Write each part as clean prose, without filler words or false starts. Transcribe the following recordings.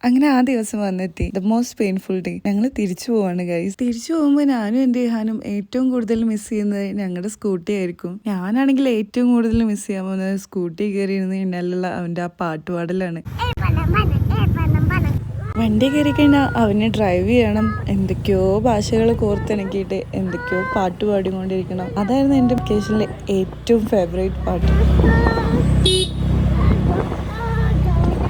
അങ്ങനെ ആ ദിവസം വന്നെത്തി. The most painful day. ഞങ്ങൾ തിരിച്ചു പോവാണ് ഗൈസ്. തിരിച്ചു പോകുമ്പോൾ ഞാനും എൻ്റെ ഹാനും ഏറ്റവും കൂടുതൽ മിസ് ചെയ്യുന്നത് ഞങ്ങളുടെ സ്കൂട്ടി ആയിരിക്കും. ഞാനാണെങ്കിൽ ഏറ്റവും കൂടുതൽ മിസ് ചെയ്യാൻ പോകുന്നത് സ്കൂട്ടി കയറി ഇരുന്ന് കഴിഞ്ഞാലുള്ള അവൻ്റെ ആ പാട്ടുപാടലാണ്. വണ്ടി കയറി കഴിഞ്ഞാൽ അവനെ ഡ്രൈവ് ചെയ്യണം, എന്തൊക്കെയോ ഭാഷകൾ കോർത്തിണക്കിയിട്ട് എന്തൊക്കെയോ പാട്ട് പാടിക്കൊണ്ടിരിക്കണം. അതായിരുന്നു എൻ്റെ വെക്കേഷനിലെ ഏറ്റവും ഫേവറേറ്റ് പാട്ട്.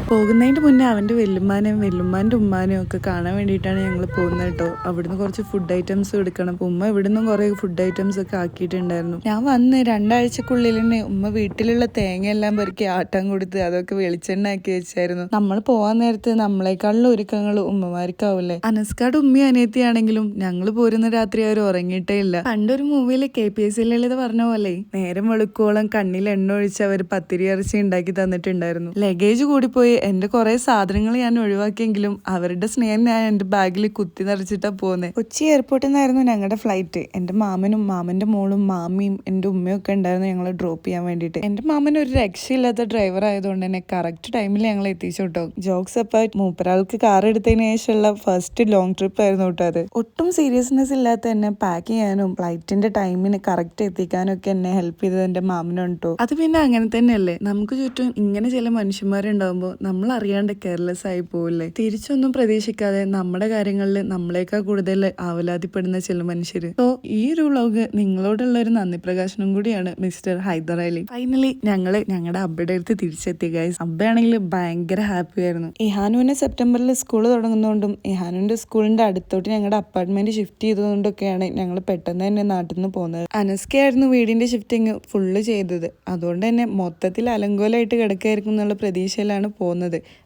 പോകുന്നതിൻ്റെ മുന്നേ അവൻ്റെ വെല്ലുമ്മാനെയും വെല്ലുമ്മാൻ്റെ ഉമ്മാനെയും ഒക്കെ കാണാൻ വേണ്ടിയിട്ടാണ് ഞങ്ങൾ പോകുന്നത് കേട്ടോ. അവിടുന്ന് കുറച്ച് ഫുഡ് ഐറ്റംസ് എടുക്കണം. ഉമ്മ ഇവിടുന്ന് കുറേ ഫുഡ് ഐറ്റംസ് ഒക്കെ ആക്കിയിട്ടുണ്ടായിരുന്നു. ഞാൻ വന്ന് 2 ആഴ്ചക്കുള്ളിൽ തന്നെ ഉമ്മ വീട്ടിലുള്ള തേങ്ങയെല്ലാം പെറുക്കി ആട്ടാൻ കൊടുത്ത് അതൊക്കെ വെളിച്ചെണ്ണ ആക്കി വെച്ചായിരുന്നു. നമ്മൾ പോകാൻ നേരത്ത് നമ്മളെക്കാളുള്ള ഒരുക്കങ്ങൾ ഉമ്മമാർക്കാവൂലേ. അനസ്കാട് ഉമ്മയും അനിയത്തിയാണെങ്കിലും ഞങ്ങൾ പോരുന്ന രാത്രി അവർ ഉറങ്ങിയിട്ടേ ഇല്ല. പണ്ടൊരു മൂവിയിൽ KPSC ലളിത പറഞ്ഞ പോലെ നേരം വെളുക്കോളം കണ്ണിൽ എണ്ണ ഒഴിച്ച് അവർ പത്തിരി ഇറച്ചി ഉണ്ടാക്കി തന്നിട്ടുണ്ടായിരുന്നു. ലഗേജ് കൂടിപ്പോയി എന്റെ കുറെ സാധനങ്ങൾ ഞാൻ ഒഴിവാക്കിയെങ്കിലും അവരുടെ സ്നേഹം ഞാൻ എന്റെ ബാഗിൽ കുത്തി നിറച്ചിട്ടാ പോകുന്നത്. കൊച്ചി എയർപോർട്ടിൽ നിന്നായിരുന്നു ഞങ്ങളുടെ ഫ്ലൈറ്റ്. എന്റെ മാമനും മാമന്റെ മോളും മാമിയും എന്റെ ഉമ്മയും ഒക്കെ ഉണ്ടായിരുന്നു ഞങ്ങളെ ഡ്രോപ്പ് ചെയ്യാൻ വേണ്ടിയിട്ട്. എന്റെ മാമൻ ഒരു രക്ഷയില്ലാത്ത ഡ്രൈവർ ആയതുകൊണ്ട് തന്നെ കറക്റ്റ് ടൈമിൽ ഞങ്ങൾ എത്തിച്ചു കേട്ടോ. ജോക്സ് അപ്പാർട്ട്, മൂപ്പരാൾക്ക് കാർ എടുത്തതിന് ശേഷമുള്ള ഫസ്റ്റ് ലോങ് ട്രിപ്പ് ആയിരുന്നു കേട്ടോ അത്. ഒട്ടും സീരിയസ്നെസ് ഇല്ലാത്ത എന്നെ പാക്ക് ചെയ്യാനും ഫ്ലൈറ്റിന്റെ ടൈമിന് കറക്റ്റ് എത്തിക്കാനും ഒക്കെ എന്നെ ഹെൽപ്പ് ചെയ്തത് എന്റെ മാമനാണ് കേട്ടോ. അത് പിന്നെ അങ്ങനെ തന്നെയല്ലേ, നമുക്ക് ചുറ്റും ഇങ്ങനെ ചില മനുഷ്യന്മാരുണ്ടാവുമ്പോൾ നമ്മൾ അറിയാണ്ട് കെയർലെസ് ആയി പോവില്ലേ. തിരിച്ചൊന്നും പ്രതീക്ഷിക്കാതെ നമ്മുടെ കാര്യങ്ങളിൽ നമ്മളെക്കാൾ കൂടുതൽ ആവലാതിപ്പെടുന്ന ചില മനുഷ്യര്. സോ ഈ ഒരു വ്ളോഗ് നിങ്ങളോടുള്ള ഒരു നന്ദി പ്രകാശനം കൂടിയാണ് മിസ്റ്റർ ഹൈദർ അലി. ഫൈനലി ഞങ്ങളുടെ അബ്ബയുടെ അടുത്ത് തിരിച്ചെത്തി ഗൈസ്. അബ്ബയാണെങ്കിൽ ഭയങ്കര ഹാപ്പി ആയിരുന്നു. ഇഹാനുവിനെ സെപ്റ്റംബറിൽ സ്കൂൾ തുടങ്ങുന്നതുകൊണ്ടും ഇഹാനുവിന്റെ സ്കൂളിന്റെ അടുത്തോട്ട് ഞങ്ങളുടെ അപ്പാർട്ട്മെന്റ് ഷിഫ്റ്റ് ചെയ്തതുകൊണ്ടൊക്കെയാണ് ഞങ്ങൾ പെട്ടെന്ന് തന്നെ നാട്ടിൽ നിന്ന് പോകുന്നത്. അനസ്കയായിരുന്നു വീടിന്റെ ഷിഫ്റ്റിങ് ഫുള്ള് ചെയ്തത്. അതുകൊണ്ട് തന്നെ മൊത്തത്തിൽ അലങ്കോലമായിട്ട് കിടക്കായിരിക്കും എന്നുള്ള പ്രതീക്ഷയിലാണ് പോകുന്നത്.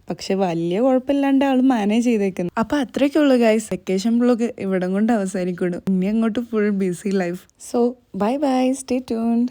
പക്ഷെ വലിയ കുഴപ്പമില്ലാണ്ട് ആൾ മാനേജ് ചെയ്തേക്കുന്നു. അപ്പൊ അത്രയ്ക്കുള്ളൂ ഗൈസ്. വെക്കേഷൻ വ്ളോഗ് ഇവിടം കൊണ്ട് അവസാനിക്കുന്നു. ഇനി അങ്ങോട്ട് full busy life. So bye bye, stay tuned.